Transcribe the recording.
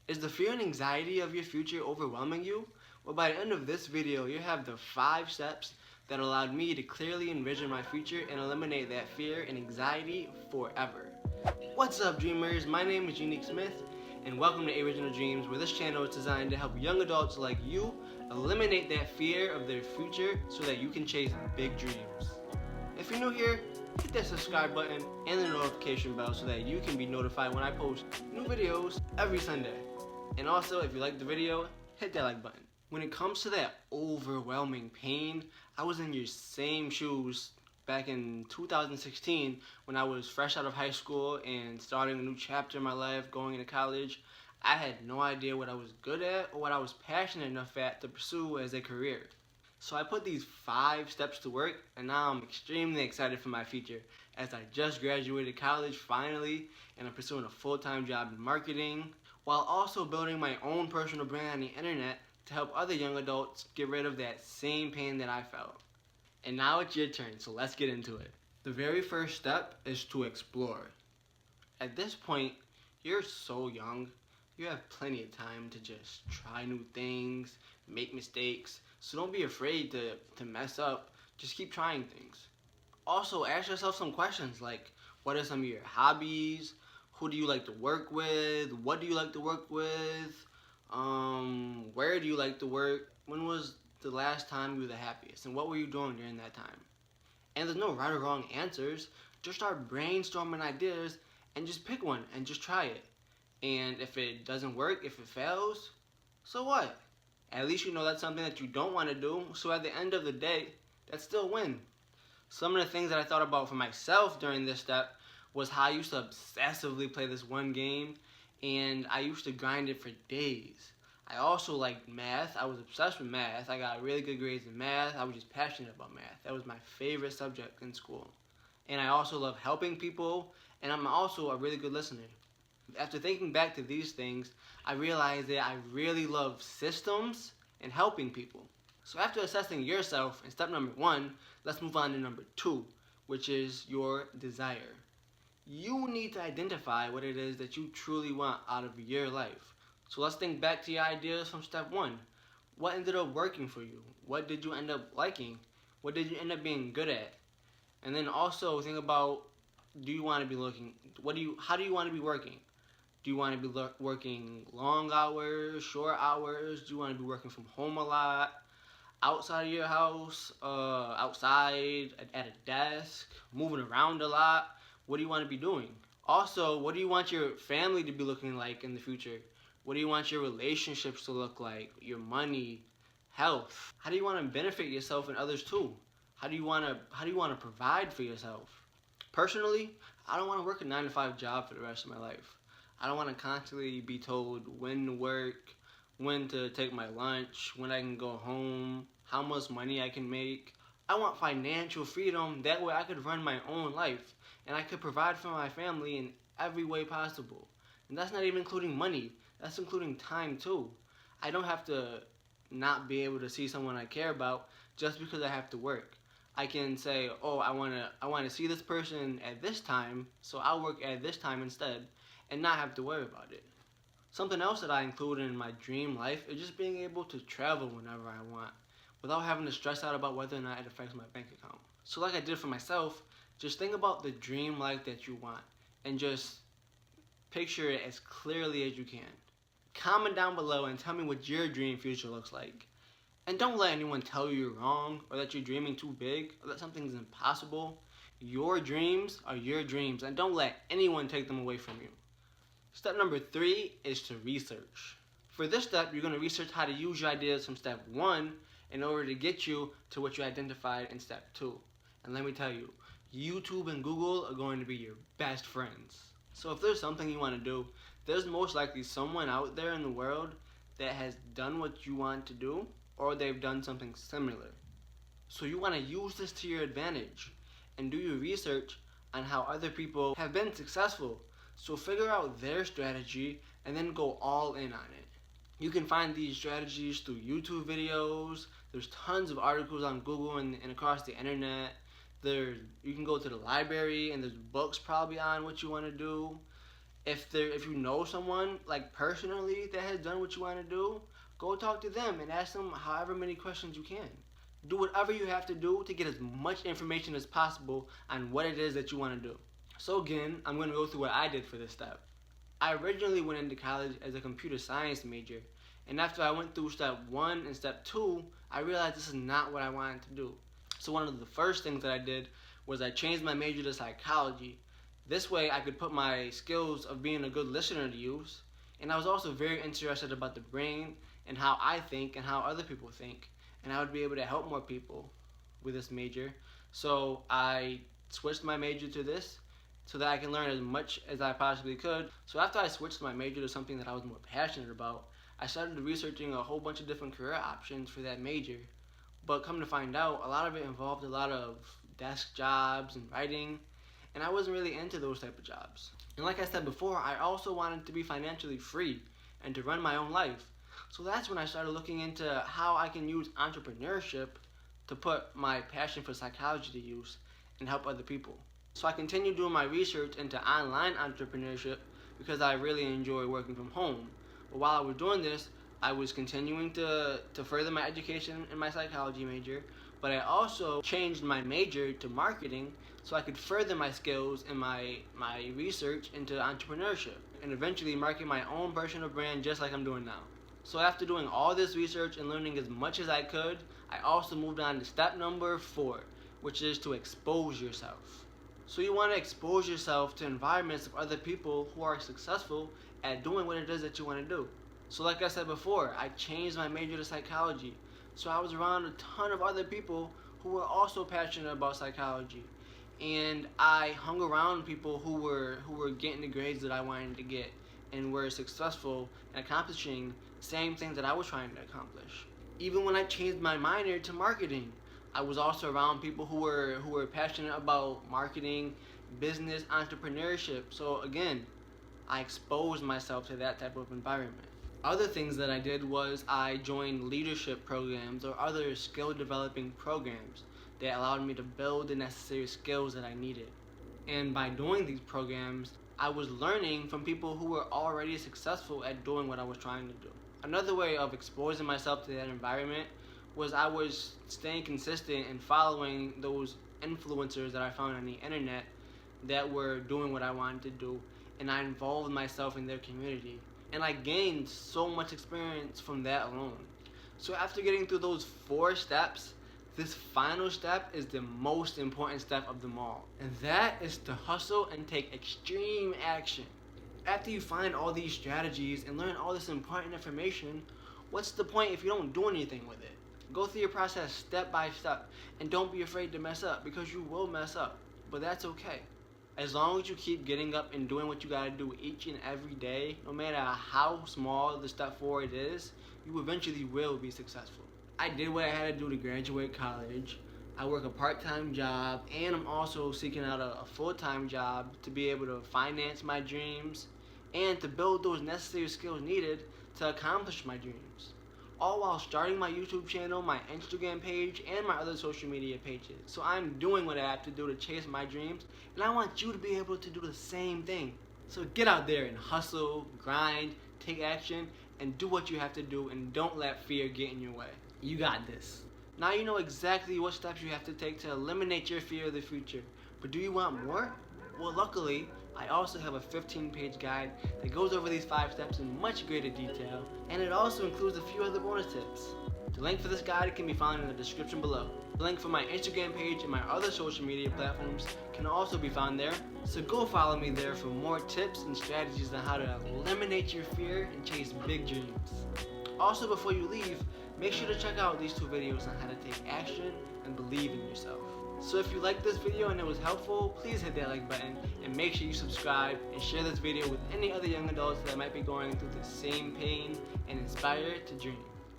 Is the fear and anxiety of your future overwhelming you? Well, by the end of this video, you have the 5 steps that allowed me to clearly envision my future and eliminate that fear and anxiety forever. What's up, dreamers? My name is Unique Smith, and welcome to Ariginal Dreams, where this channel is designed to help young adults like you eliminate that fear of their future so that you can chase big dreams. If you're new here, hit that subscribe button and the notification bell so that you can be notified when I post new videos every Sunday. And also, if you like the video, hit that like button. When it comes to that overwhelming pain, I was in your same shoes back in 2016 when I was fresh out of high school and starting a new chapter in my life, going into college. I had no idea what I was good at or what I was passionate enough at to pursue as a career. So I put these 5 steps to work, and now I'm extremely excited for my future as I just graduated college finally, and I'm pursuing a full-time job in marketing while also building my own personal brand on the internet to help other young adults get rid of that same pain that I felt. And now it's your turn, so let's get into it. The very first step is to explore. At this point, you're so young, you have plenty of time to just try new things, make mistakes, so don't be afraid to mess up. Just keep trying things. Also, ask yourself some questions like, what are some of your hobbies? Who do you like to work with? What do you like to work with? Where do you like to work? When was the last time you were the happiest? And what were you doing during that time? And there's no right or wrong answers. Just start brainstorming ideas and just pick one and just try it. And if it doesn't work, if it fails, so what? At least you know that's something that you don't want to do, so at the end of the day, that's still a win. Some of the things that I thought about for myself during this step was how I used to obsessively play this one game, and I used to grind it for days. I also liked math. I was obsessed with math. I got really good grades in math. I was just passionate about math. That was my favorite subject in school. And I also love helping people, and I'm also a really good listener. After thinking back to these things, I realized that I really love systems and helping people. So after assessing yourself in step number 1, let's move on to number 2, which is your desire. You need to identify what it is that you truly want out of your life. So let's think back to your ideas from step 1. What ended up working for you? What did you end up liking? What did you end up being good at? And then also think about, do you want to be looking, how do you want to be working? Do you want to be working long hours, short hours? Do you want to be working from home a lot, outside of your house, outside, at a desk, moving around a lot? What do you want to be doing? Also, what do you want your family to be looking like in the future? What do you want your relationships to look like? Your money, health? How do you want to benefit yourself and others too? How do you want to provide for yourself? Personally, I don't want to work a 9-to-5 job for the rest of my life. I don't want to constantly be told when to work, when to take my lunch, when I can go home, how much money I can make. I want financial freedom. That way I could run my own life and I could provide for my family in every way possible. And that's not even including money. That's including time too. I don't have to not be able to see someone I care about just because I have to work. I can say, oh, I want to see this person at this time, so I'll work at this time instead, and not have to worry about it. Something else that I include in my dream life is just being able to travel whenever I want without having to stress out about whether or not it affects my bank account. So like I did for myself, just think about the dream life that you want and just picture it as clearly as you can. Comment down below and tell me what your dream future looks like. And don't let anyone tell you you're wrong or that you're dreaming too big or that something's impossible. Your dreams are your dreams, and don't let anyone take them away from you. Step number 3 is to research. For this step, you're going to research how to use your ideas from step 1 in order to get you to what you identified in step 2. And let me tell you, YouTube and Google are going to be your best friends. So if there's something you want to do, there's most likely someone out there in the world that has done what you want to do, or they've done something similar. So you want to use this to your advantage and do your research on how other people have been successful. So figure out their strategy and then go all in on it. You can find these strategies through YouTube videos. There's tons of articles on Google and across the internet. You can go to the library and there's books probably on what you want to do. If you know someone like personally that has done what you want to do, go talk to them and ask them however many questions you can. Do whatever you have to do to get as much information as possible on what it is that you want to do. So again, I'm going to go through what I did for this step. I originally went into college as a computer science major, and after I went through step 1 and step 2, I realized this is not what I wanted to do. So one of the first things that I did was I changed my major to psychology. This way I could put my skills of being a good listener to use, and I was also very interested about the brain and how I think and how other people think, and I would be able to help more people with this major. So I switched my major to this so that I can learn as much as I possibly could. So after I switched my major to something that I was more passionate about, I started researching a whole bunch of different career options for that major. But come to find out, a lot of it involved a lot of desk jobs and writing, and I wasn't really into those type of jobs. And like I said before, I also wanted to be financially free and to run my own life. So that's when I started looking into how I can use entrepreneurship to put my passion for psychology to use and help other people. So I continued doing my research into online entrepreneurship because I really enjoy working from home. But while I was doing this, I was continuing to further my education in my psychology major, but I also changed my major to marketing so I could further my skills in my research into entrepreneurship and eventually market my own personal brand just like I'm doing now. So after doing all this research and learning as much as I could, I also moved on to step number 4, which is to expose yourself. So you want to expose yourself to environments of other people who are successful at doing what it is that you want to do. So like I said before, I changed my major to psychology. So I was around a ton of other people who were also passionate about psychology. And I hung around people who were getting the grades that I wanted to get and were successful in accomplishing the same things that I was trying to accomplish. Even when I changed my minor to marketing, I was also around people who were passionate about marketing, business, entrepreneurship. So again, I exposed myself to that type of environment. Other things that I did was I joined leadership programs or other skill developing programs that allowed me to build the necessary skills that I needed. And by doing these programs, I was learning from people who were already successful at doing what I was trying to do. Another way of exposing myself to that environment was I was staying consistent and following those influencers that I found on the internet that were doing what I wanted to do, and I involved myself in their community. And I gained so much experience from that alone. So after getting through those 4 steps, this final step is the most important step of them all. And that is to hustle and take extreme action. After you find all these strategies and learn all this important information, what's the point if you don't do anything with it? Go through your process step by step and don't be afraid to mess up, because you will mess up, but that's okay. As long as you keep getting up and doing what you gotta do each and every day, no matter how small the step forward is, you eventually will be successful. I did what I had to do to graduate college. I work a part-time job, and I'm also seeking out a full-time job to be able to finance my dreams and to build those necessary skills needed to accomplish my dreams. All while starting my YouTube channel, my Instagram page, and my other social media pages. So I'm doing what I have to do to chase my dreams, and I want you to be able to do the same thing. So get out there and hustle, grind, take action, and do what you have to do, and don't let fear get in your way. You got this. Now you know exactly what steps you have to take to eliminate your fear of the future. But do you want more? Well, luckily, I also have a 15-page guide that goes over these 5 steps in much greater detail, and it also includes a few other bonus tips. The link for this guide can be found in the description below. The link for my Instagram page and my other social media platforms can also be found there, so go follow me there for more tips and strategies on how to eliminate your fear and chase big dreams. Also, before you leave, make sure to check out these 2 videos on how to take action and believe in yourself. So if you liked this video and it was helpful, please hit that like button and make sure you subscribe and share this video with any other young adults that might be going through the same pain and inspired to dream.